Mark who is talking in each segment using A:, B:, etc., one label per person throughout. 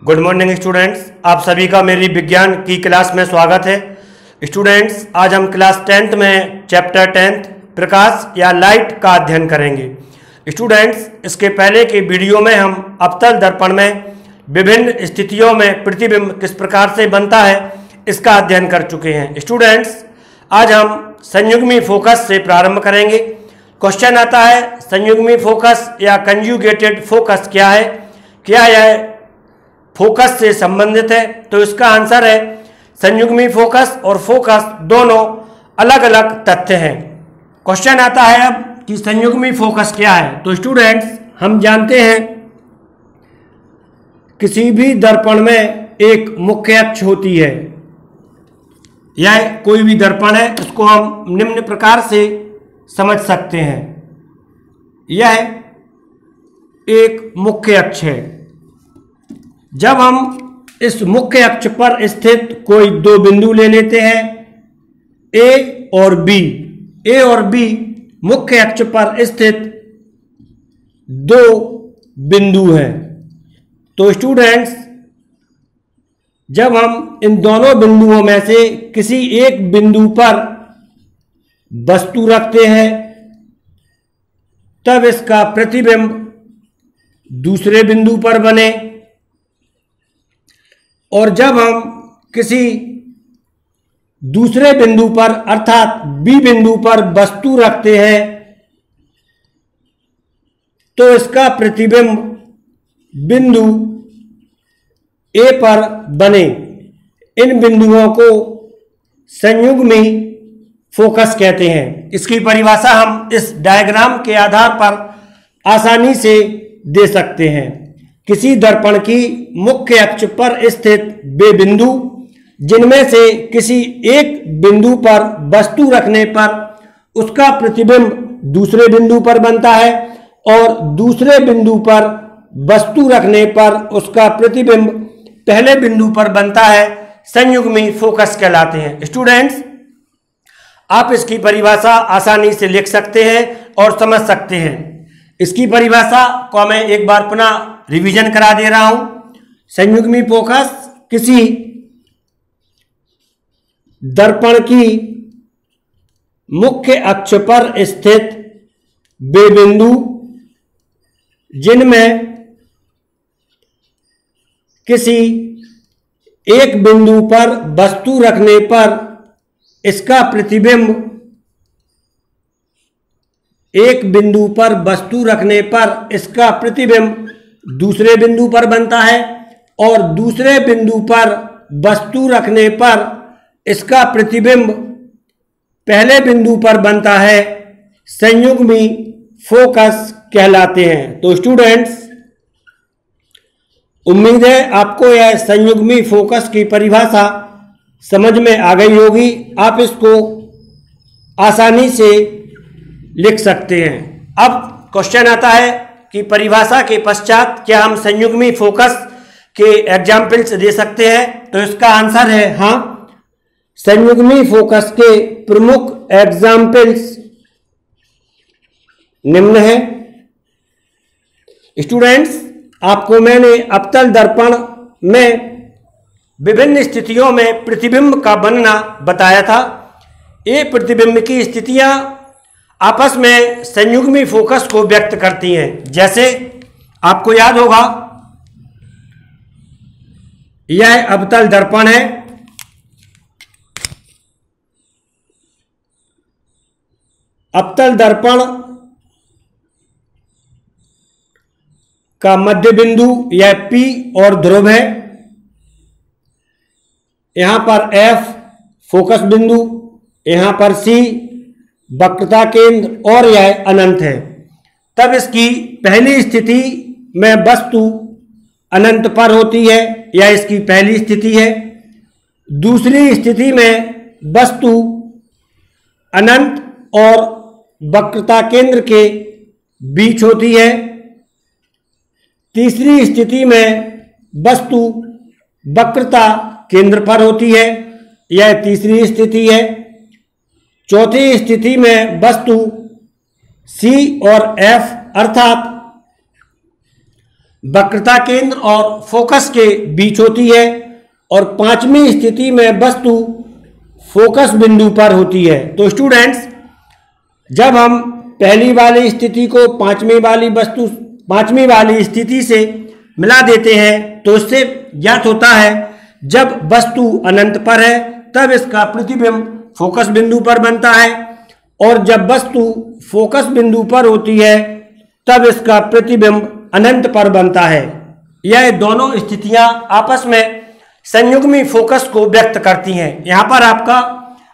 A: Good morning students, आप सभी का मेरी विज्ञान की क्लास में स्वागत है। स्टूडेंट्स, आज हम क्लास 10th में चैप्टर 10 प्रकाश या लाइट का अध्ययन करेंगे। स्टूडेंट्स, इसके पहले के वीडियो में हम अवतल दर्पण में विभिन्न स्थितियों में प्रतिबिंब किस प्रकार से बनता है इसका अध्ययन कर चुके हैं। स्टूडेंट्स, आज हम संयुग्मी फोकस से प्रारंभ करेंगे। क्वेश्चन आता है, संयुग्मी फोकस या कंजुगेटेड फोकस क्या है, क्या यह फोकस से संबंधित है? तो इसका आंसर है संयुग्मी फोकस और फोकस दोनों अलग अलग तथ्य हैं। क्वेश्चन आता है अब कि संयुग्मी फोकस क्या है। तो स्टूडेंट्स, हम जानते हैं किसी भी दर्पण में एक मुख्य अक्ष होती है। यह कोई भी दर्पण है, इसको हम निम्न प्रकार से समझ सकते हैं। यह एक मुख्य अक्ष है। जब हम इस मुख्य अक्ष पर स्थित कोई दो बिंदु ले लेते हैं, ए और बी मुख्य अक्ष पर स्थित दो बिंदु हैं। तो स्टूडेंट्स, जब हम इन दोनों बिंदुओं में से किसी एक बिंदु पर वस्तु रखते हैं, तब इसका प्रतिबिंब दूसरे बिंदु पर बने, और जब हम किसी दूसरे बिंदु पर अर्थात बी बिंदु पर वस्तु रखते हैं, तो इसका प्रतिबिंब बिंदु ए पर बने। इन बिंदुओं को संयुग्मी फोकस कहते हैं। इसकी परिभाषा हम इस डायग्राम के आधार पर आसानी से दे सकते हैं। किसी दर्पण की मुख्य अक्ष पर स्थित वे बिंदु जिनमें से किसी एक बिंदु पर वस्तु रखने पर उसका प्रतिबिंब दूसरे बिंदु पर बनता है, और दूसरे बिंदु पर वस्तु रखने पर उसका प्रतिबिंब पहले बिंदु पर बनता है, संयुग्मी फोकस कहलाते हैं। स्टूडेंट्स, आप इसकी परिभाषा आसानी से लिख सकते हैं और समझ सकते हैं। इसकी परिभाषा को मैं एक बार पुनः रिवीजन करा दे रहा हूं। संयुग्मी फोकस किसी दर्पण की मुख्य अक्ष पर स्थित वे बिंदु जिनमें किसी एक बिंदु पर वस्तु रखने पर इसका प्रतिबिंब एक बिंदु पर वस्तु रखने पर इसका प्रतिबिंब दूसरे बिंदु पर बनता है, और दूसरे बिंदु पर वस्तु रखने पर इसका प्रतिबिंब पहले बिंदु पर बनता है, संयुग्मी फोकस कहलाते हैं। तो स्टूडेंट्स, उम्मीद है आपको यह संयुग्मी फोकस की परिभाषा समझ में आ गई होगी। आप इसको आसानी से लिख सकते हैं। अब क्वेश्चन आता है कि परिभाषा के पश्चात क्या हम संयुग्मी फोकस के एग्जाम्पल्स दे सकते हैं? तो इसका आंसर है हाँ। संयुग्मी फोकस के प्रमुख एग्जाम्पल्स निम्न है। स्टूडेंट्स, आपको मैंने अवतल दर्पण में विभिन्न स्थितियों में प्रतिबिंब का बनना बताया था। ये प्रतिबिंब की स्थितियां आपस में संयुग्मी फोकस को व्यक्त करती हैं। जैसे आपको याद होगा, यह अवतल दर्पण है। अवतल दर्पण का मध्य बिंदु यह P और ध्रुव है। यहां पर F फोकस बिंदु, यहां पर C वक्रता केंद्र और यह अनंत है। तब इसकी पहली स्थिति में वस्तु अनंत पर होती है, यह इसकी पहली स्थिति है। दूसरी स्थिति में वस्तु अनंत और वक्रता केंद्र के बीच होती है। तीसरी स्थिति में वस्तु वक्रता केंद्र पर होती है, यह तीसरी स्थिति है। चौथी स्थिति में वस्तु C और F अर्थात वक्रता केंद्र और फोकस के बीच होती है, और पांचवी स्थिति में वस्तु फोकस बिंदु पर होती है। तो स्टूडेंट्स, जब हम पहली वाली स्थिति को पांचवी वाली स्थिति से मिला देते हैं तो इससे ज्ञात होता है जब वस्तु अनंत पर है तब इसका प्रतिबिंब फोकस बिंदु पर बनता है, और जब वस्तु फोकस बिंदु पर होती है तब इसका प्रतिबिंब अनंत पर बनता है। यह दोनों स्थितियां आपस में संयुग्मी फोकस को व्यक्त करती हैं। यहाँ पर आपका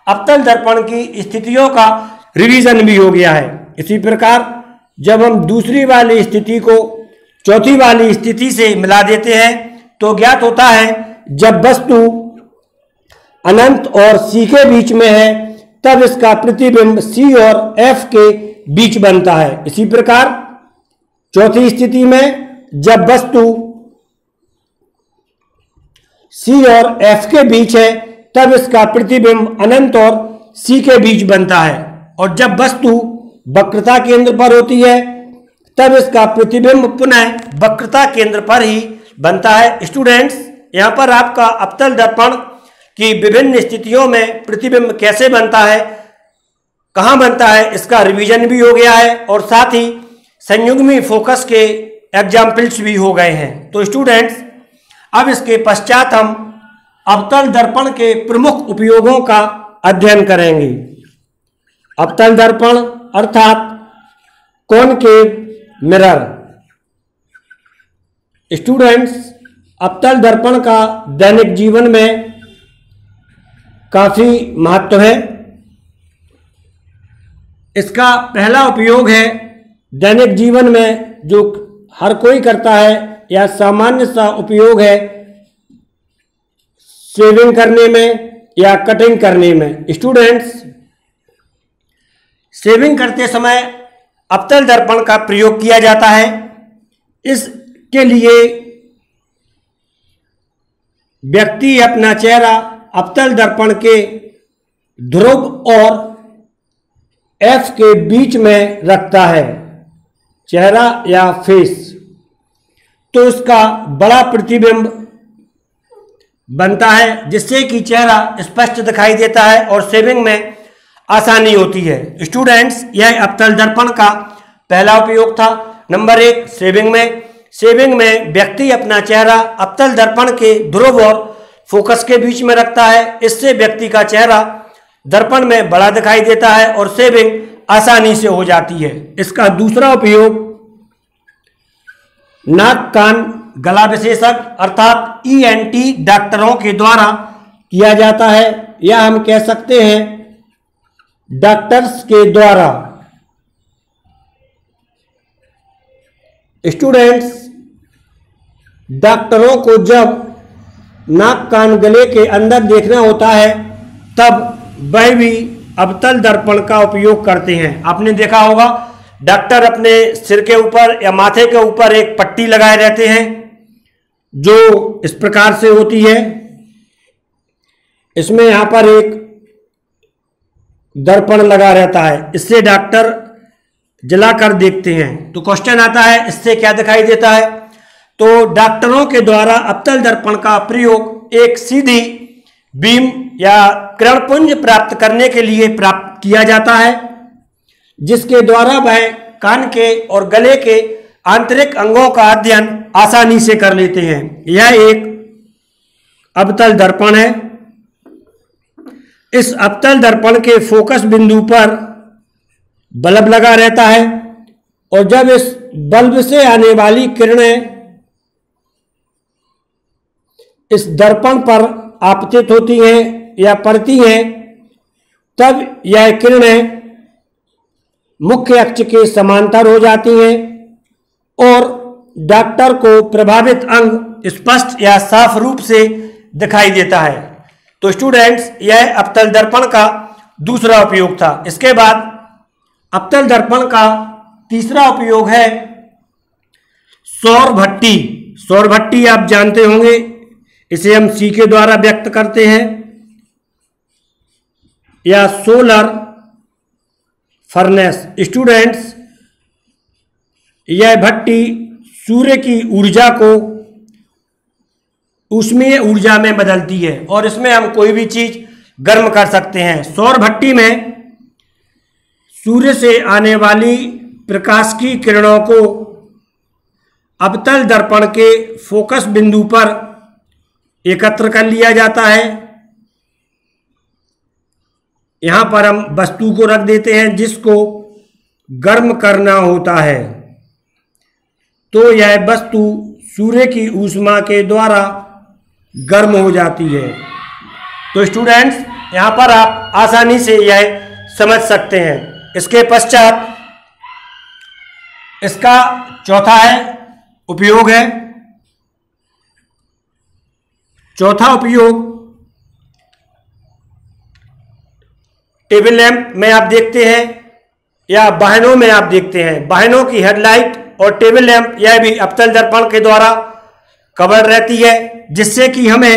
A: अवतल दर्पण की स्थितियों का रिवीजन भी हो गया है। इसी प्रकार जब हम दूसरी वाली स्थिति को चौथी वाली स्थिति से मिला देते हैं तो ज्ञात होता है जब वस्तु अनंत और सी के बीच में है तब इसका प्रतिबिंब सी और एफ के बीच बनता है। इसी प्रकार चौथी स्थिति में जब वस्तु सी और एफ के बीच है तब इसका प्रतिबिंब अनंत और सी के बीच बनता है, और जब वस्तु वक्रता केंद्र पर होती है तब इसका प्रतिबिंब पुनः वक्रता केंद्र पर ही बनता है। स्टूडेंट्स, यहाँ पर आपका अवतल दर्पण की विभिन्न स्थितियों में प्रतिबिंब कैसे बनता है, कहाँ बनता है, इसका रिवीजन भी हो गया है, और साथ ही संयुग्मी फोकस के एग्जाम्पल्स भी हो गए हैं। तो स्टूडेंट्स, अब इसके पश्चात हम अवतल दर्पण के प्रमुख उपयोगों का अध्ययन करेंगे। अवतल दर्पण अर्थात कॉनकेव मिरर। स्टूडेंट्स, अवतल दर्पण का दैनिक जीवन में काफी महत्व है। इसका पहला उपयोग है दैनिक जीवन में जो हर कोई करता है या सामान्य सा उपयोग है शेविंग करने में या कटिंग करने में। स्टूडेंट्स, शेविंग करते समय अवतल दर्पण का प्रयोग किया जाता है। इसके लिए व्यक्ति अपना चेहरा अवतल दर्पण के ध्रुव और एफ के बीच में रखता है, चेहरा या फेस, तो इसका बड़ा प्रतिबिंब बनता है जिससे कि चेहरा स्पष्ट दिखाई देता है और शेविंग में आसानी होती है। स्टूडेंट्स, यह अवतल दर्पण का पहला उपयोग था। नंबर 1, शेविंग में व्यक्ति अपना चेहरा अवतल दर्पण के ध्रुव और फोकस के बीच में रखता है। इससे व्यक्ति का चेहरा दर्पण में बड़ा दिखाई देता है और शेविंग आसानी से हो जाती है। इसका दूसरा उपयोग नाक कान गला विशेषज्ञ अर्थात ENT डॉक्टरों के द्वारा किया जाता है, या हम कह सकते हैं डॉक्टर्स के द्वारा। स्टूडेंट्स, डॉक्टरों को जब नाक कान गले के अंदर देखना होता है तब वह भी अवतल दर्पण का उपयोग करते हैं। आपने देखा होगा डॉक्टर अपने सिर के ऊपर या माथे के ऊपर एक पट्टी लगाए रहते हैं जो इस प्रकार से होती है। इसमें यहां पर एक दर्पण लगा रहता है, इससे डॉक्टर जलाकर देखते हैं। तो क्वेश्चन आता है इससे क्या दिखाई देता है। तो डॉक्टरों के द्वारा अवतल दर्पण का प्रयोग एक सीधी बीम या किरणपुंज प्राप्त करने के लिए प्राप्त किया जाता है, जिसके द्वारा वह कान के और गले के आंतरिक अंगों का अध्ययन आसानी से कर लेते हैं। यह एक अवतल दर्पण है। इस अवतल दर्पण के फोकस बिंदु पर बल्ब लगा रहता है, और जब इस बल्ब से आने वाली किरणें इस दर्पण पर आपतित होती हैं या पड़ती हैं, तब यह किरणें मुख्य अक्ष के समांतर हो जाती हैं और डॉक्टर को प्रभावित अंग स्पष्ट या साफ रूप से दिखाई देता है। तो स्टूडेंट्स, यह अवतल दर्पण का दूसरा उपयोग था। इसके बाद अवतल दर्पण का तीसरा उपयोग है सौर भट्टी। सौर भट्टी आप जानते होंगे, इसे हम सी के द्वारा व्यक्त करते हैं, या सोलर फर्नेस। स्टूडेंट्स, यह भट्टी सूर्य की ऊर्जा को ऊष्मीय ऊर्जा में बदलती है और इसमें हम कोई भी चीज गर्म कर सकते हैं। सौर भट्टी में सूर्य से आने वाली प्रकाश की किरणों को अवतल दर्पण के फोकस बिंदु पर एकत्र कर लिया जाता है। यहां पर हम वस्तु को रख देते हैं जिसको गर्म करना होता है, तो यह वस्तु सूर्य की ऊष्मा के द्वारा गर्म हो जाती है। तो स्टूडेंट्स, यहां पर आप आसानी से यह समझ सकते हैं। इसके पश्चात इसका चौथा उपयोग है। चौथा उपयोग टेबल लैंप में आप देखते हैं या वाहनों में आप देखते हैं। वाहनों की हेडलाइट और टेबल लैंप यह भी अवतल दर्पण के द्वारा कवर रहती है, जिससे कि हमें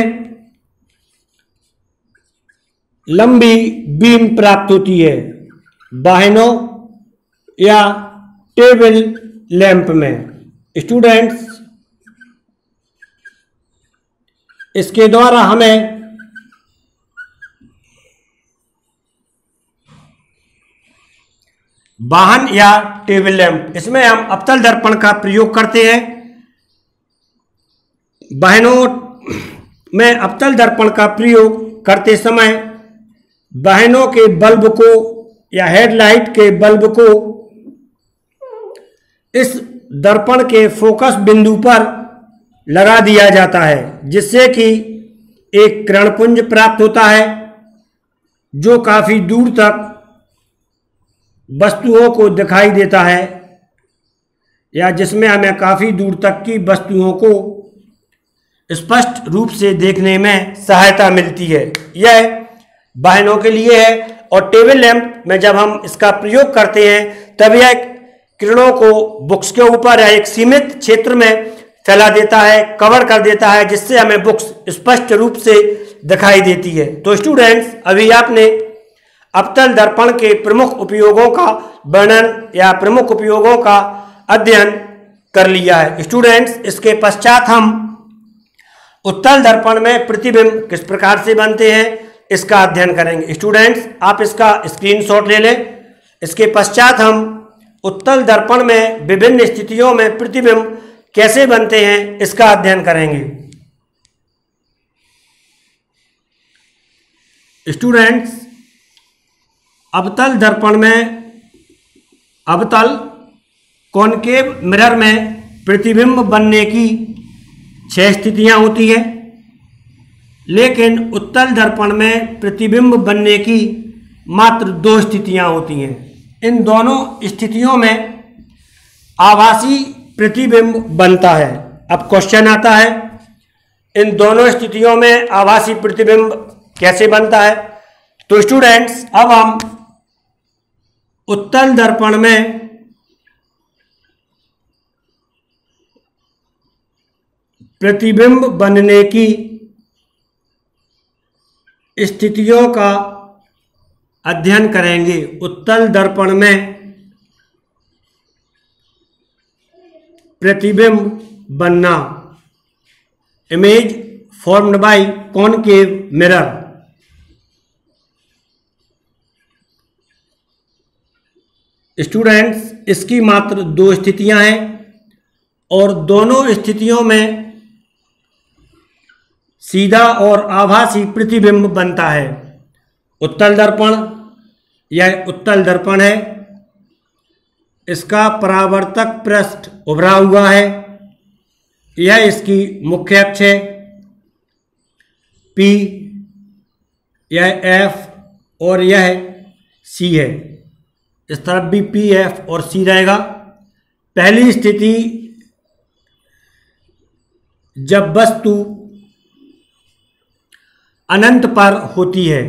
A: लंबी बीम प्राप्त होती है वाहनों या टेबल लैंप में। स्टूडेंट्स, इसके द्वारा हमें वाहन या टेबल लैंप, इसमें हम अवतल दर्पण का प्रयोग करते हैं। वाहनों में अवतल दर्पण का प्रयोग करते समय वाहनों के बल्ब को या हेडलाइट के बल्ब को इस दर्पण के फोकस बिंदु पर लगा दिया जाता है, जिससे कि एक किरणपुंज प्राप्त होता है जो काफी दूर तक वस्तुओं को दिखाई देता है, या जिसमें हमें काफी दूर तक की वस्तुओं को स्पष्ट रूप से देखने में सहायता मिलती है। यह वाहनों के लिए है। और टेबल लैंप में जब हम इसका प्रयोग करते हैं तब यह किरणों को बुक्स के ऊपर या एक सीमित क्षेत्र में फैला देता है, कवर कर देता है, जिससे हमें बुक्स स्पष्ट रूप से दिखाई देती है। तो स्टूडेंट्स, अभी आपने अवतल दर्पण के प्रमुख उपयोगों का वर्णन या प्रमुख उपयोगों का अध्ययन कर लिया है। स्टूडेंट्स, इसके पश्चात हम उत्तल दर्पण में प्रतिबिंब किस प्रकार से बनते हैं इसका अध्ययन करेंगे। स्टूडेंट्स, आप इसका स्क्रीनशॉट ले लें। इसके पश्चात हम उत्तल दर्पण में विभिन्न स्थितियों में प्रतिबिंब कैसे बनते हैं इसका अध्ययन करेंगे। स्टूडेंट्स, अवतल दर्पण में अवतल कॉनकेव मिरर में प्रतिबिंब बनने की 6 स्थितियां होती हैं, लेकिन उत्तल दर्पण में प्रतिबिंब बनने की मात्र 2 स्थितियां होती हैं। इन दोनों स्थितियों में आभासी प्रतिबिंब बनता है। अब क्वेश्चन आता है, इन दोनों स्थितियों में आभासी प्रतिबिंब कैसे बनता है। तो स्टूडेंट्स, अब हम उत्तल दर्पण में प्रतिबिंब बनने की स्थितियों का अध्ययन करेंगे। उत्तल दर्पण में प्रतिबिंब बनना, image formed by concave mirror. Students, इसकी मात्र 2 स्थितियां हैं और दोनों स्थितियों में सीधा और आभासी प्रतिबिंब बनता है। उत्तल दर्पण, यह उत्तल दर्पण है, इसका परावर्तक पृष्ठ उभरा हुआ है, यह इसकी मुख्य अक्ष है P, यह F और यह C है। इस तरफ भी P, F और C रहेगा। पहली स्थिति जब वस्तु अनंत पर होती है।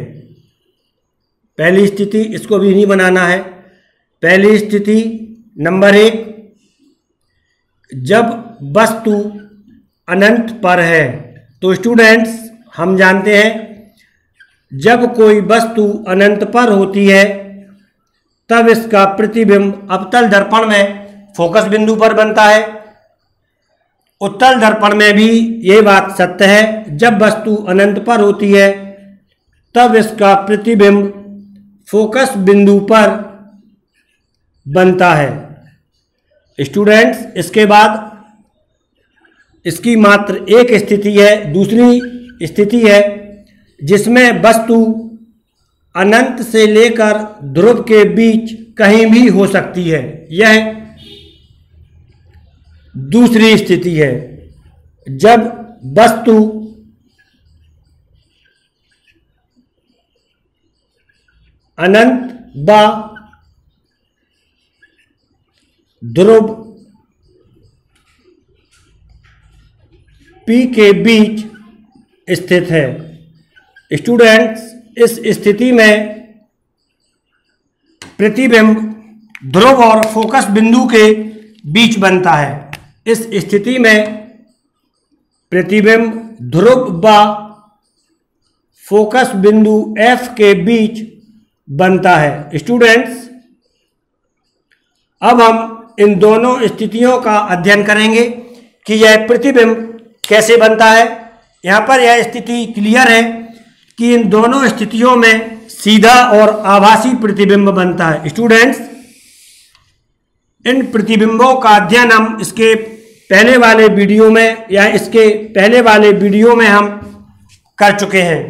A: पहली स्थिति, इसको भी नहीं बनाना है। पहली स्थिति नंबर 1, जब वस्तु अनंत पर है। तो स्टूडेंट्स, हम जानते हैं जब कोई वस्तु अनंत पर होती है तब इसका प्रतिबिंब अवतल दर्पण में फोकस बिंदु पर बनता है। उत्तल दर्पण में भी ये बात सत्य है, जब वस्तु अनंत पर होती है तब इसका प्रतिबिंब फोकस बिंदु पर बनता है। स्टूडेंट्स, इसके बाद इसकी मात्र एक स्थिति है, दूसरी स्थिति है जिसमें वस्तु अनंत से लेकर ध्रुव के बीच कहीं भी हो सकती है। यह दूसरी स्थिति है जब वस्तु अनंत व ध्रुव P के बीच स्थित है। स्टूडेंट्स, इस स्थिति में प्रतिबिंब ध्रुव और फोकस बिंदु के बीच बनता है। इस स्थिति में प्रतिबिंब ध्रुव व फोकस बिंदु F के बीच बनता है। स्टूडेंट्स, अब हम इन दोनों स्थितियों का अध्ययन करेंगे कि यह प्रतिबिंब कैसे बनता है। यहाँ पर यह स्थिति क्लियर है कि इन दोनों स्थितियों में सीधा और आभासी प्रतिबिंब बनता है। स्टूडेंट्स, इन प्रतिबिंबों का अध्ययन हम इसके पहले वाले वीडियो में या इसके पहले वाले वीडियो में हम कर चुके हैं।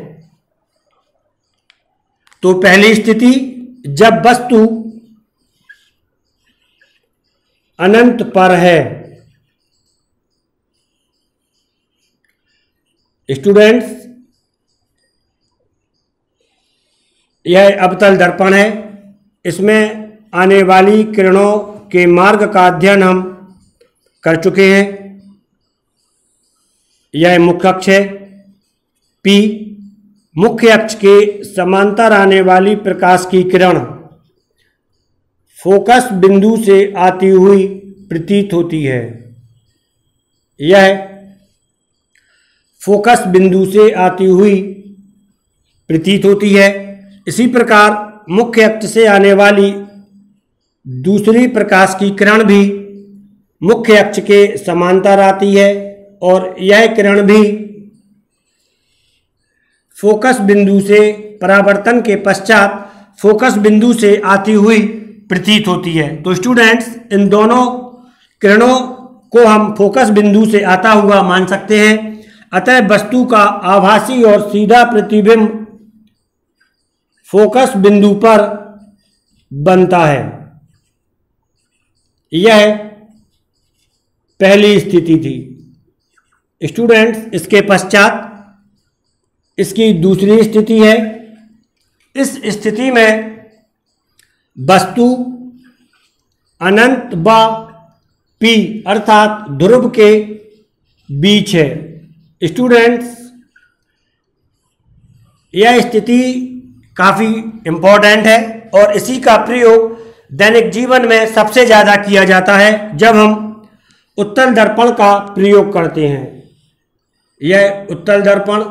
A: तो पहली स्थिति, जब वस्तु अनंत पर है। स्टूडेंट्स, यह अवतल दर्पण है। इसमें आने वाली किरणों के मार्ग का अध्ययन हम कर चुके हैं। यह मुख्य अक्ष है P। मुख्य अक्ष के समांतर आने वाली प्रकाश की किरण फोकस बिंदु से आती हुई प्रतीत होती है। यह फोकस बिंदु से आती हुई प्रतीत होती है। इसी प्रकार मुख्य अक्ष से आने वाली दूसरी प्रकाश की किरण भी मुख्य अक्ष के समांतर आती है और यह किरण भी फोकस बिंदु से परावर्तन के पश्चात फोकस बिंदु से आती हुई प्रतीत होती है। तो स्टूडेंट्स, इन दोनों किरणों को हम फोकस बिंदु से आता हुआ मान सकते हैं। अतः वस्तु का आभासी और सीधा प्रतिबिंब फोकस बिंदु पर बनता है। यह पहली स्थिति थी। स्टूडेंट्स, इसके पश्चात इसकी दूसरी स्थिति है। इस स्थिति में वस्तु अनंत व P अर्थात ध्रुव के बीच है। स्टूडेंट्स, यह स्थिति काफ़ी इम्पोर्टेंट है और इसी का प्रयोग दैनिक जीवन में सबसे ज़्यादा किया जाता है जब हम उत्तल दर्पण का प्रयोग करते हैं। यह उत्तल दर्पण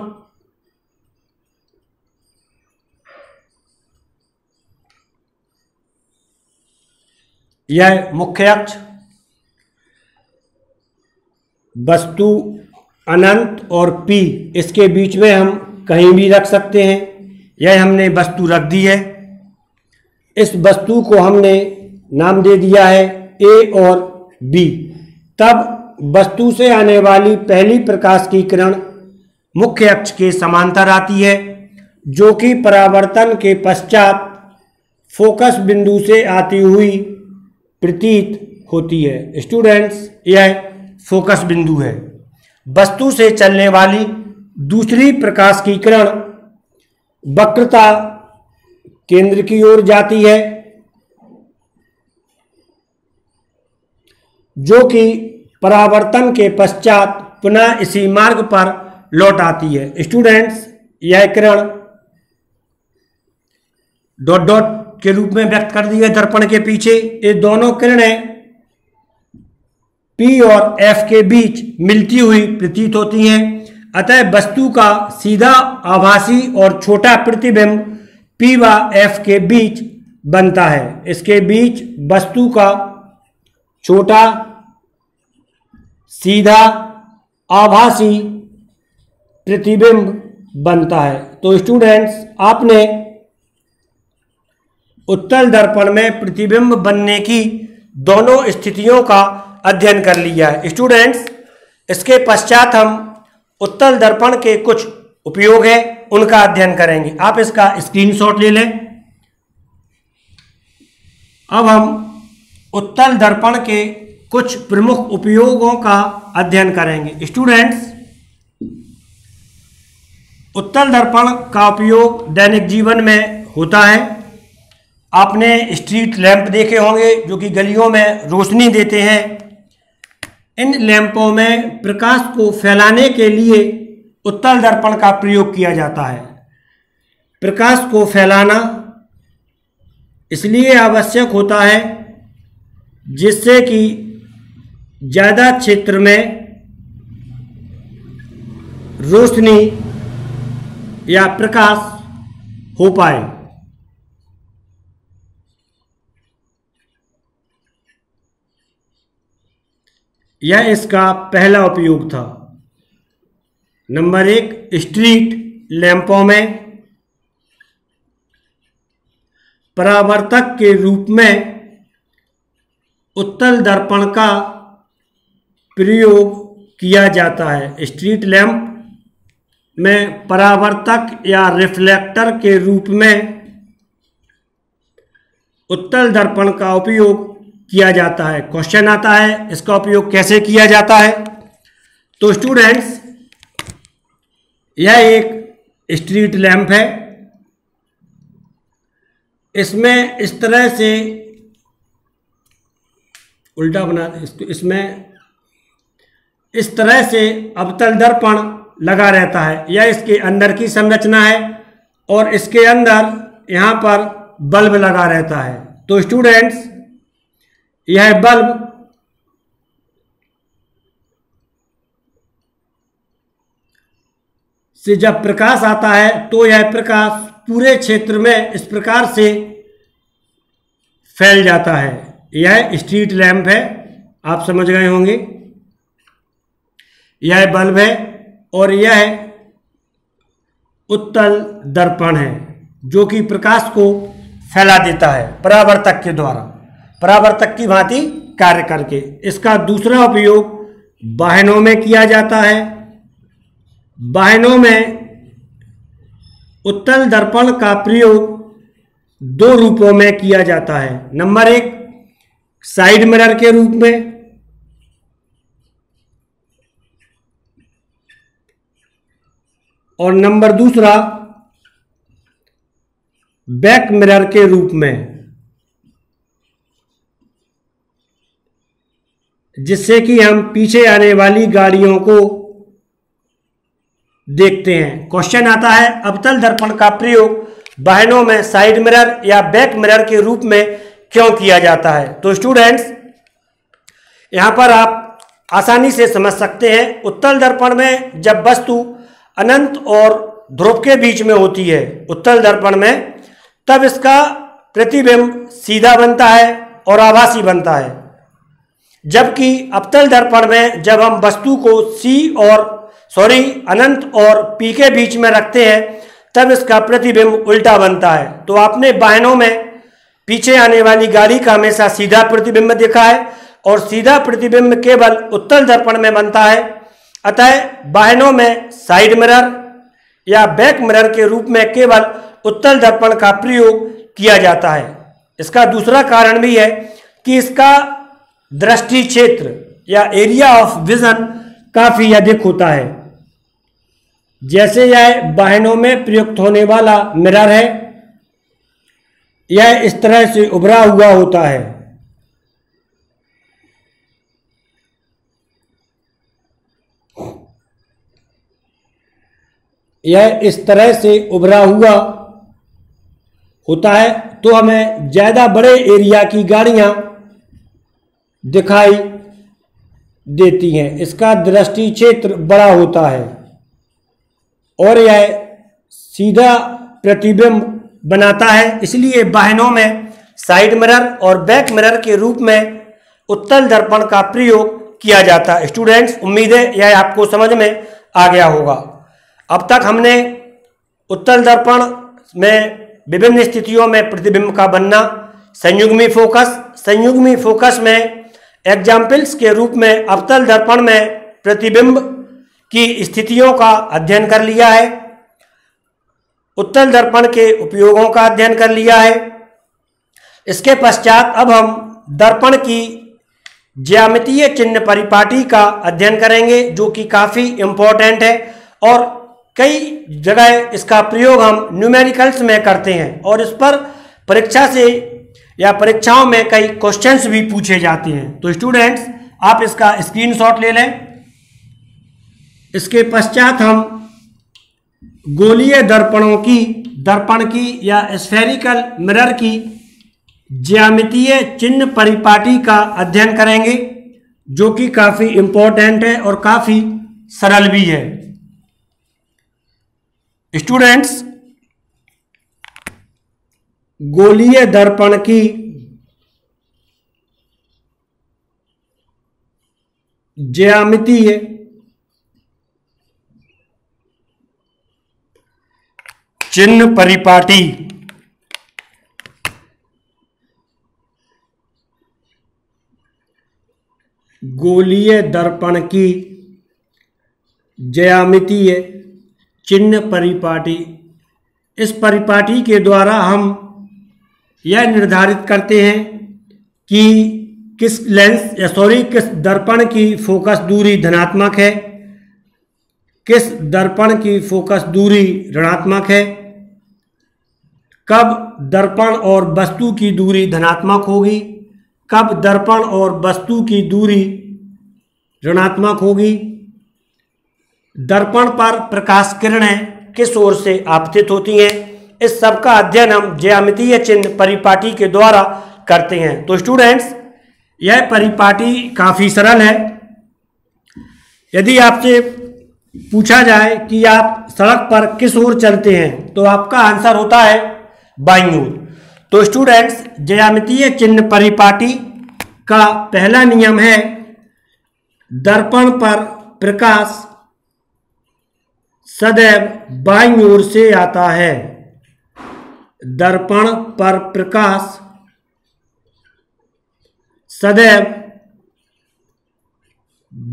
A: यह मुख्य अक्ष वस्तु अनंत और P, इसके बीच में हम कहीं भी रख सकते हैं। यह हमने वस्तु रख दी है। इस वस्तु को हमने नाम दे दिया है A और B। तब वस्तु से आने वाली पहली प्रकाश की किरण मुख्य अक्ष के समांतर आती है, जो कि परावर्तन के पश्चात फोकस बिंदु से आती हुई प्रतीत होती है। स्टूडेंट्स, यह फोकस बिंदु है। वस्तु से चलने वाली दूसरी प्रकाश की किरण वक्रता केंद्र की ओर जाती है, जो कि परावर्तन के पश्चात पुनः इसी मार्ग पर लौट आती है। स्टूडेंट्स, यह किरण डॉट डॉट के रूप में व्यक्त कर दी है दर्पण के पीछे। ये दोनों किरणें P और F के बीच मिलती हुई प्रतीत होती हैं। अतः वस्तु का सीधा आभासी और छोटा प्रतिबिंब P व F के बीच बनता है। इसके बीच वस्तु का छोटा, सीधा आभासी प्रतिबिंब बनता है। तो स्टूडेंट्स, आपने उत्तल दर्पण में प्रतिबिंब बनने की दोनों स्थितियों का अध्ययन कर लिया है। स्टूडेंट्स, इसके पश्चात हम उत्तल दर्पण के कुछ उपयोग है उनका अध्ययन करेंगे। आप इसका स्क्रीनशॉट ले लें। अब हम उत्तल दर्पण के कुछ प्रमुख उपयोगों का अध्ययन करेंगे। स्टूडेंट्स, उत्तल दर्पण का उपयोग दैनिक जीवन में होता है। आपने स्ट्रीट लैंप देखे होंगे जो कि गलियों में रोशनी देते हैं। इन लैंपों में प्रकाश को फैलाने के लिए उत्तल दर्पण का प्रयोग किया जाता है। प्रकाश को फैलाना इसलिए आवश्यक होता है जिससे कि ज़्यादा क्षेत्र में रोशनी या प्रकाश हो पाए। यह इसका पहला उपयोग था। नंबर 1, स्ट्रीट लैंपों में परावर्तक के रूप में उत्तल दर्पण का प्रयोग किया जाता है। स्ट्रीट लैंप में परावर्तक या रिफ्लेक्टर के रूप में उत्तल दर्पण का उपयोग किया जाता है। क्वेश्चन आता है इसका उपयोग कैसे किया जाता है। तो स्टूडेंट्स, यह एक स्ट्रीट लैंप है। इसमें इस तरह से उल्टा बना, इसमें इस तरह से अवतल दर्पण लगा रहता है। यह इसके अंदर की संरचना है और इसके अंदर यहाँ पर बल्ब लगा रहता है। तो स्टूडेंट्स, यह बल्ब से जब प्रकाश आता है तो यह प्रकाश पूरे क्षेत्र में इस प्रकार से फैल जाता है। यह स्ट्रीट लैंप है, आप समझ गए होंगे। यह बल्ब है और यह उत्तल दर्पण है जो कि प्रकाश को फैला देता है परावर्तक के द्वारा, परावर्तक की भांति कार्य करके। इसका दूसरा उपयोग वाहनों में किया जाता है। वाहनों में उत्तल दर्पण का प्रयोग 2 रूपों में किया जाता है। नंबर 1, साइड मिरर के रूप में, और नंबर दूसरा बैक मिरर के रूप में, जिससे कि हम पीछे आने वाली गाड़ियों को देखते हैं। क्वेश्चन आता है अवतल दर्पण का प्रयोग वाहनों में साइड मिरर या बैक मिरर के रूप में क्यों किया जाता है। तो स्टूडेंट्स, यहां पर आप आसानी से समझ सकते हैं। उत्तल दर्पण में जब वस्तु अनंत और ध्रुव के बीच में होती है उत्तल दर्पण में, तब इसका प्रतिबिंब सीधा बनता है और आभासी बनता है। जबकि अवतल दर्पण में जब हम वस्तु को अनंत और P के बीच में रखते हैं तब इसका प्रतिबिंब उल्टा बनता है। तो आपने वाहनों में पीछे आने वाली गाड़ी का हमेशा सीधा प्रतिबिंब देखा है और सीधा प्रतिबिंब केवल उत्तल दर्पण में बनता है। अतः वाहनों में साइड मिरर या बैक मिरर के रूप में केवल उत्तल दर्पण का प्रयोग किया जाता है। इसका दूसरा कारण भी है कि इसका दृष्टि क्षेत्र या एरिया ऑफ विजन काफी अधिक होता है। जैसे यह वाहनों में प्रयुक्त होने वाला मिरर है, यह इस तरह से उभरा हुआ होता है। यह इस तरह से उभरा हुआ होता है तो हमें ज्यादा बड़े एरिया की गाड़ियां दिखाई देती हैं। इसका दृष्टि क्षेत्र बड़ा होता है और यह सीधा प्रतिबिंब बनाता है। इसलिए वाहनों में साइड मिरर और बैक मिरर के रूप में उत्तल दर्पण का प्रयोग किया जाता है। स्टूडेंट्स, उम्मीद है यह आपको समझ में आ गया होगा। अब तक हमने उत्तल दर्पण में विभिन्न स्थितियों में प्रतिबिंब का बनना, संयुग्मी फोकस में एग्जाम्पल्स के रूप में अवतल दर्पण में प्रतिबिंब की स्थितियों का अध्ययन कर लिया है, उत्तल दर्पण के उपयोगों का अध्ययन कर लिया है। इसके पश्चात अब हम दर्पण की ज्यामितीय चिन्ह परिपाटी का अध्ययन करेंगे, जो कि काफ़ी इम्पोर्टेंट है और कई जगह इसका प्रयोग हम न्यूमेरिकल्स में करते हैं और इस पर परीक्षा से या परीक्षाओं में कई क्वेश्चंस भी पूछे जाते हैं। तो स्टूडेंट्स, आप इसका स्क्रीनशॉट ले लें। इसके पश्चात हम गोलीय दर्पण की या स्फेरिकल मिरर की ज्यामितीय चिन्ह परिपाटी का अध्ययन करेंगे, जो कि काफ़ी इम्पोर्टेंट है और काफ़ी सरल भी है। स्टूडेंट्स, गोलीय दर्पण की ज्यामितीय चिन्ह परिपाटी गोलीय दर्पण की ज्यामितीय चिन्ह परिपाटी, इस परिपाटी के द्वारा हम यह निर्धारित करते हैं कि किस दर्पण की फोकस दूरी धनात्मक है, किस दर्पण की फोकस दूरी ऋणात्मक है, कब दर्पण और वस्तु की दूरी धनात्मक होगी, कब दर्पण और वस्तु की दूरी ऋणात्मक होगी, दर्पण पर प्रकाश किरणें किस ओर से आपतित होती हैं। इस सब का अध्ययन हम ज्यामितीय चिन्ह परिपाटी के द्वारा करते हैं। तो स्टूडेंट्स, यह परिपाटी काफ़ी सरल है। यदि आपसे पूछा जाए कि आप सड़क पर किस ओर चलते हैं, तो आपका आंसर होता है बाईं ओर। तो स्टूडेंट्स, ज्यामितीय चिन्ह परिपाटी का पहला नियम है दर्पण पर प्रकाश सदैव बाईं ओर से आता है। दर्पण पर प्रकाश सदैव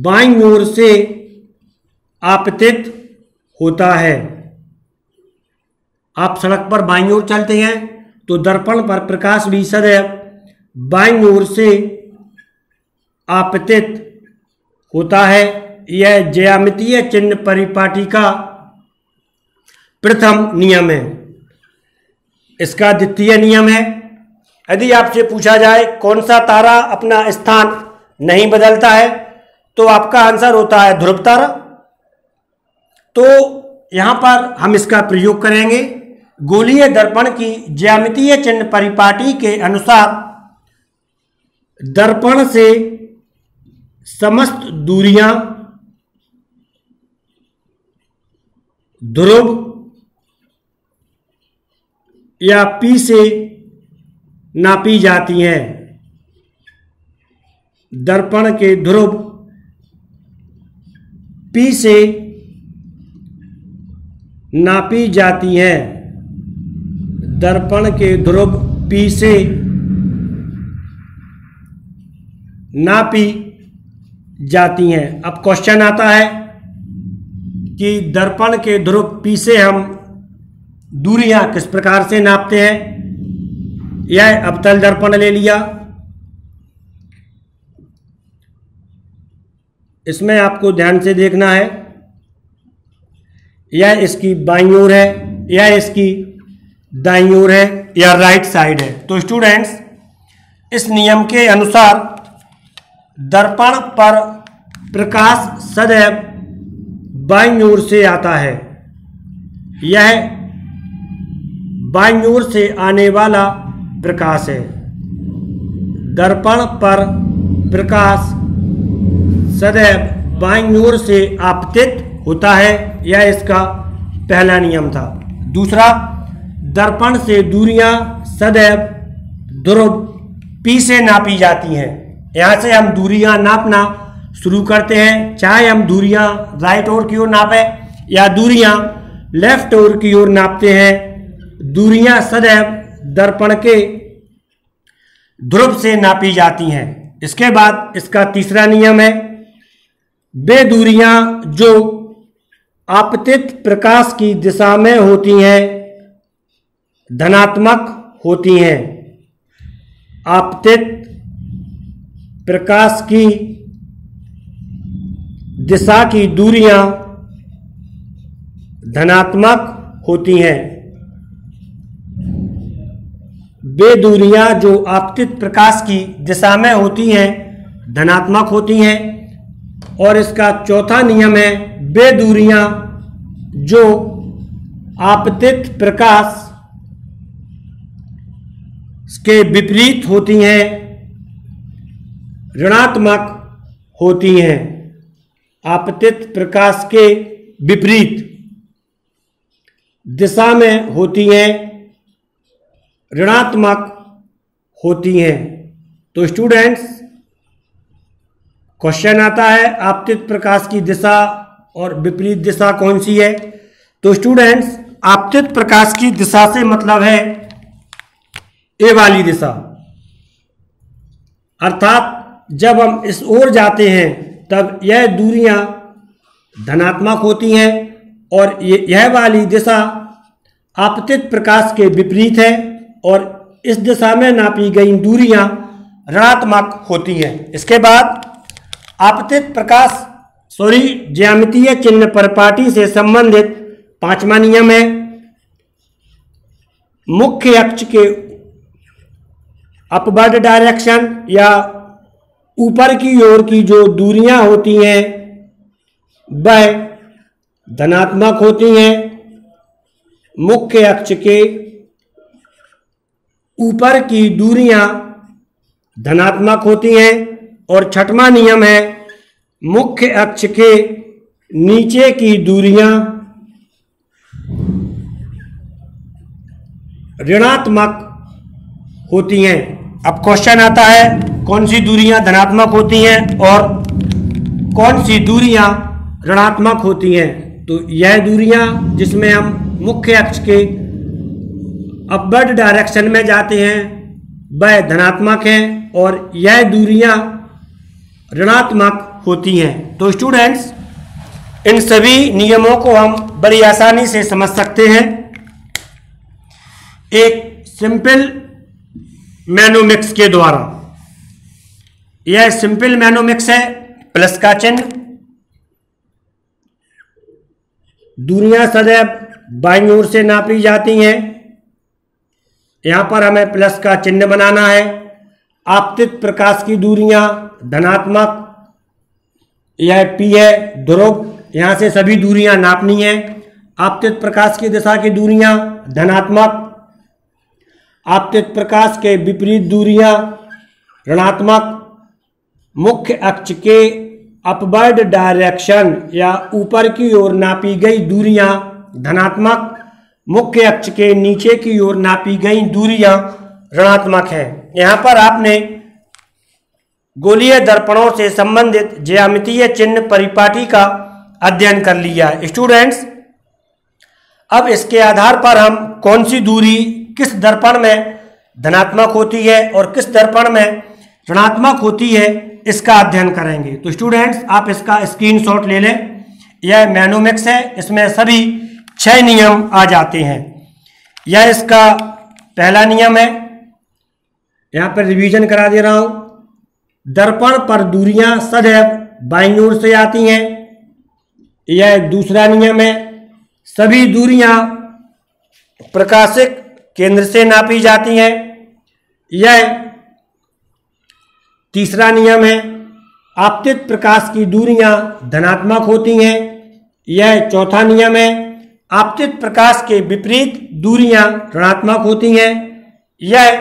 A: बाईं ओर से आपतित होता है। आप सड़क पर बाईं ओर चलते हैं तो दर्पण पर प्रकाश भी सदैव बाईं ओर से आपतित होता है। यह ज्यामितीय चिन्ह परिपाटी का प्रथम नियम है। इसका द्वितीय नियम है, यदि आपसे पूछा जाए कौन सा तारा अपना स्थान नहीं बदलता है, तो आपका आंसर होता है ध्रुव तारा। तो यहाँ पर हम इसका प्रयोग करेंगे। गोलीय दर्पण की ज्यामितीय चिन्ह परिपाटी के अनुसार दर्पण से समस्त दूरियां ध्रुव या P से नापी जाती हैं। दर्पण के ध्रुव P से नापी जाती हैं। दर्पण के ध्रुव P से नापी जाती हैं। अब क्वेश्चन आता है कि दर्पण के ध्रुव P से हम दूरियां किस प्रकार से नापते हैं। यह अवतल दर्पण ले लिया, इसमें आपको ध्यान से देखना है। यह इसकी बाईं ओर है, यह इसकी दाईं ओर है, यह राइट साइड है। तो स्टूडेंट्स, इस नियम के अनुसार दर्पण पर प्रकाश सदैव बाईं ओर से आता है। यह बाईं ओर से आने वाला प्रकाश है। दर्पण पर प्रकाश सदैव बाईं ओर से आपतित होता है। यह इसका पहला नियम था। दूसरा, दर्पण से दूरियां सदैव ध्रुव P से नापी जाती हैं। यहाँ से हम दूरियां नापना शुरू करते हैं। चाहे हम दूरियां राइट ओर की ओर नापें या दूरियां लेफ्ट ओर की ओर नापते हैं, दूरियां सदैव दर्पण के ध्रुव से नापी जाती हैं। इसके बाद इसका तीसरा नियम है, वे दूरियां जो आपतित प्रकाश की दिशा में होती हैं धनात्मक होती हैं। आपतित प्रकाश की दिशा की दूरियां धनात्मक होती हैं। वे दूरियां जो आपतित प्रकाश की दिशा में होती हैं धनात्मक होती हैं। और इसका चौथा नियम है, वे दूरियां जो आपतित प्रकाश के विपरीत होती हैं ऋणात्मक होती हैं। आपतित प्रकाश के विपरीत दिशा में होती हैं ऋणात्मक होती हैं। तो स्टूडेंट्स, क्वेश्चन आता है आपतित प्रकाश की दिशा और विपरीत दिशा कौन सी है। तो स्टूडेंट्स, आपतित प्रकाश की दिशा से मतलब है ए वाली दिशा, अर्थात जब हम इस ओर जाते हैं तब यह दूरियां धनात्मक होती हैं और यह वाली दिशा आपतित प्रकाश के विपरीत है और इस दिशा में नापी गई दूरियां ऋणात्मक होती हैं। इसके बाद आपतित प्रकाश ज्यामितीय चिन्ह परिपाटी से संबंधित पांचवा नियम है, मुख्य अक्ष के अपवर्ड डायरेक्शन या ऊपर की ओर की जो दूरियां होती हैं वह धनात्मक होती हैं। मुख्य अक्ष के ऊपर की दूरियां धनात्मक होती हैं। और छठवां नियम है, मुख्य अक्ष के नीचे की दूरियां ऋणात्मक होती हैं। अब क्वेश्चन आता है, कौन सी दूरियां धनात्मक होती हैं और कौन सी दूरियां ऋणात्मक होती हैं। तो यह दूरियां जिसमें हम मुख्य अक्ष के अपवर्ड डायरेक्शन में जाते हैं वह धनात्मक हैं और यह दूरियां ऋणात्मक होती हैं। तो स्टूडेंट्स, इन सभी नियमों को हम बड़ी आसानी से समझ सकते हैं एक सिंपल मैनोमिक्स के द्वारा। यह सिंपल मैनोमिक्स है, प्लस का चिन्ह, दूरियां सदैव बाईं ओर से नापी जाती हैं। यहां पर हमें प्लस का चिन्ह बनाना है। आपतित प्रकाश की दूरियां धनात्मक, यह P है ध्रुव, यहां से सभी दूरियां नापनी है। आपतित प्रकाश की दिशा की दूरियां धनात्मक, आपतित प्रकाश के विपरीत दूरियां ऋणात्मक, मुख्य अक्ष के अपवर्ड डायरेक्शन या ऊपर की ओर नापी गई दूरियां धनात्मक, मुख्य अक्ष के नीचे की ओर नापी गई दूरियां ऋणात्मक है। यहां पर आपने गोलीय दर्पणों से संबंधित ज्यामितीय चिन्ह परिपाटी का अध्ययन कर लिया। स्टूडेंट्स, अब इसके आधार पर हम कौन सी दूरी किस दर्पण में धनात्मक होती है और किस दर्पण में ऋणात्मक होती है इसका अध्ययन करेंगे। तो स्टूडेंट्स, आप इसका स्क्रीनशॉट ले लें। यह मैनोमिक्स है, इसमें सभी 6 नियम आ जाते हैं। यह इसका पहला नियम है, यहां पर रिवीजन करा दे रहा हूं। दर्पण पर दूरियां सदैव बाईं ओर से आती हैं। यह दूसरा नियम है, सभी दूरियां प्रकाशिक केंद्र से नापी जाती हैं। यह तीसरा नियम है, आपतित प्रकाश की दूरियां धनात्मक होती हैं। यह चौथा नियम है, आपतित प्रकाश के विपरीत दूरियां ऋणात्मक होती हैं। यह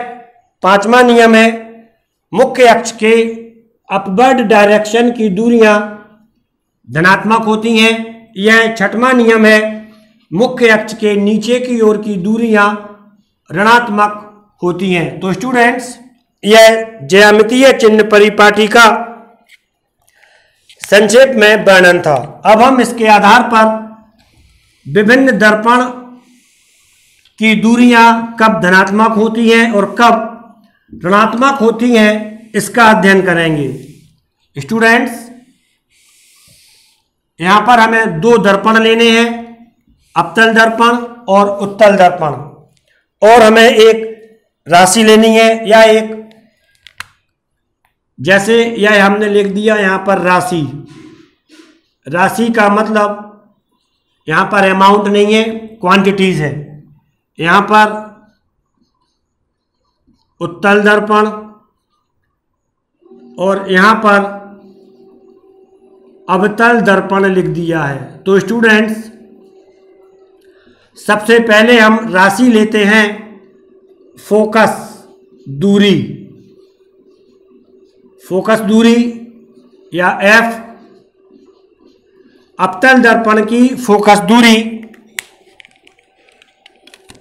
A: पांचवा नियम है, मुख्य अक्ष के अपवर्ड डायरेक्शन की दूरियां धनात्मक होती हैं। यह छठवां नियम है, मुख्य अक्ष के नीचे की ओर की दूरियां ऋणात्मक होती हैं। तो स्टूडेंट्स, यह ज्यामितीय चिन्ह परिपाटी का संक्षेप में वर्णन था। अब हम इसके आधार पर विभिन्न दर्पण की दूरियां कब धनात्मक होती हैं और कब ऋणात्मक होती हैं इसका अध्ययन करेंगे। स्टूडेंट्स, यहां पर हमें दो दर्पण लेने हैं, अवतल दर्पण और उत्तल दर्पण, और हमें एक राशि लेनी है या एक, जैसे यह हमने लिख दिया यहां पर राशि। राशि का मतलब यहां पर अमाउंट नहीं है, क्वांटिटीज है। यहां पर उत्तल दर्पण और यहां पर अवतल दर्पण लिख दिया है। तो स्टूडेंट्स, सबसे पहले हम राशि लेते हैं फोकस दूरी। फोकस दूरी या एफ, अवतल दर्पण की फोकस दूरी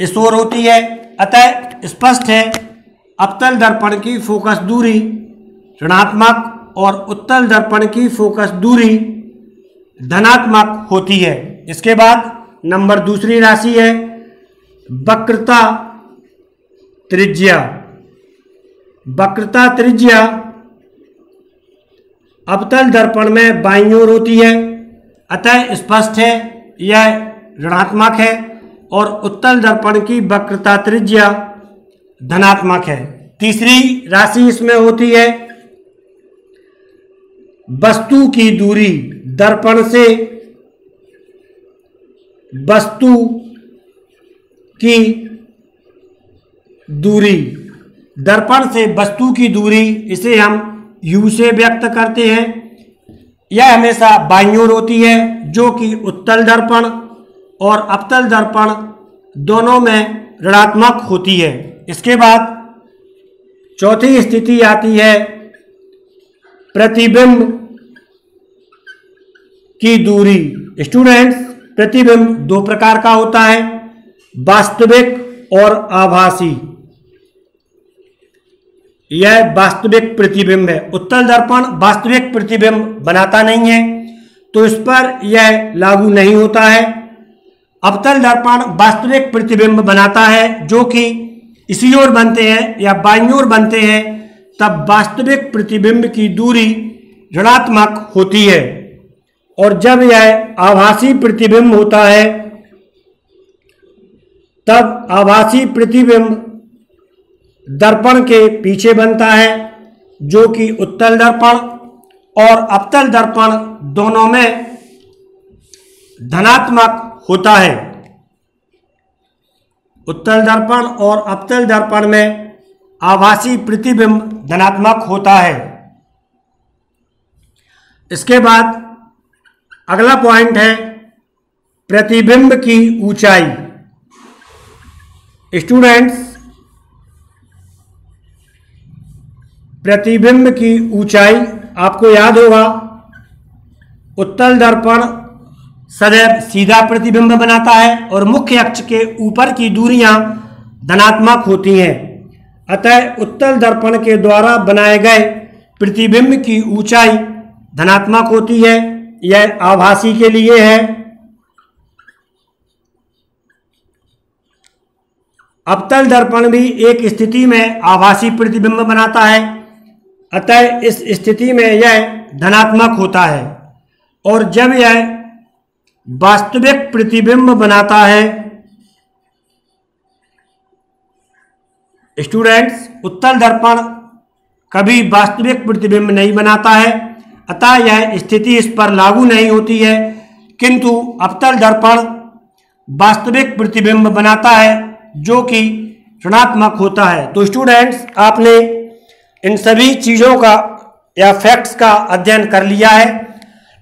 A: इस ओर होती है, अतः स्पष्ट है अवतल दर्पण की फोकस दूरी ऋणात्मक और उत्तल दर्पण की फोकस दूरी धनात्मक होती है। इसके बाद नंबर दूसरी राशि है वक्रता त्रिज्या। वक्रता त्रिज्या अवतल दर्पण में बाईं ओर होती है, अतः स्पष्ट है यह ऋणात्मक है, और उत्तल दर्पण की वक्रता त्रिज्या धनात्मक है। तीसरी राशि इसमें होती है वस्तु की दूरी। दर्पण से वस्तु की दूरी, दर्पण से वस्तु की दूरी, इसे हम u से व्यक्त करते हैं। यह हमेशा बाईं ओर होती है, जो कि उत्तल दर्पण और अवतल दर्पण दोनों में ऋणात्मक होती है। इसके बाद चौथी स्थिति आती है प्रतिबिंब की दूरी। स्टूडेंट्स, प्रतिबिंब दो प्रकार का होता है, वास्तविक और आभासी। यह वास्तविक प्रतिबिंब है। उत्तल दर्पण वास्तविक प्रतिबिंब बनाता नहीं है, तो इस पर यह लागू नहीं होता है। अवतल दर्पण वास्तविक प्रतिबिंब बनाता है, जो कि इसी ओर बनते हैं या बाईं ओर बनते हैं, तब वास्तविक प्रतिबिंब की दूरी ऋणात्मक होती है। और जब यह आभासी प्रतिबिंब होता है, तब आभासी प्रतिबिंब दर्पण के पीछे बनता है, जो कि उत्तल दर्पण और अवतल दर्पण दोनों में धनात्मक होता है। उत्तल दर्पण और अवतल दर्पण में आभासी प्रतिबिंब धनात्मक होता है। इसके बाद अगला पॉइंट है प्रतिबिंब की ऊंचाई। स्टूडेंट्स, प्रतिबिंब की ऊंचाई आपको याद होगा, उत्तल दर्पण सदैव सीधा प्रतिबिंब बनाता है और मुख्य अक्ष के ऊपर की दूरियां धनात्मक होती हैं, अतः उत्तल दर्पण के द्वारा बनाए गए प्रतिबिंब की ऊंचाई धनात्मक होती है। यह आभासी के लिए है। अवतल दर्पण भी एक स्थिति में आभासी प्रतिबिंब बनाता है, अतः इस स्थिति में यह धनात्मक होता है। और जब यह वास्तविक प्रतिबिंब बनाता है, स्टूडेंट्स, उत्तल दर्पण कभी वास्तविक प्रतिबिंब नहीं बनाता है, अतः यह स्थिति इस पर लागू नहीं होती है, किंतु अवतल दर्पण वास्तविक प्रतिबिंब बनाता है, जो कि ऋणात्मक होता है। तो स्टूडेंट्स, आपने इन सभी चीज़ों का या फैक्ट्स का अध्ययन कर लिया है।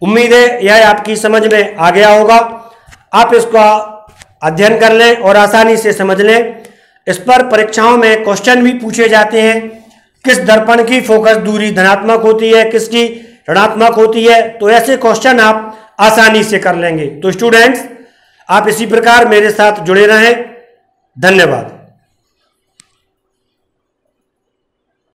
A: उम्मीद है यह आपकी समझ में आ गया होगा। आप इसका अध्ययन कर लें और आसानी से समझ लें। इस पर परीक्षाओं में क्वेश्चन भी पूछे जाते हैं, किस दर्पण की फोकस दूरी धनात्मक होती है, किसकी ऋणात्मक होती है, तो ऐसे क्वेश्चन आप आसानी से कर लेंगे। तो स्टूडेंट्स, आप इसी प्रकार मेरे साथ जुड़े रहें। धन्यवाद।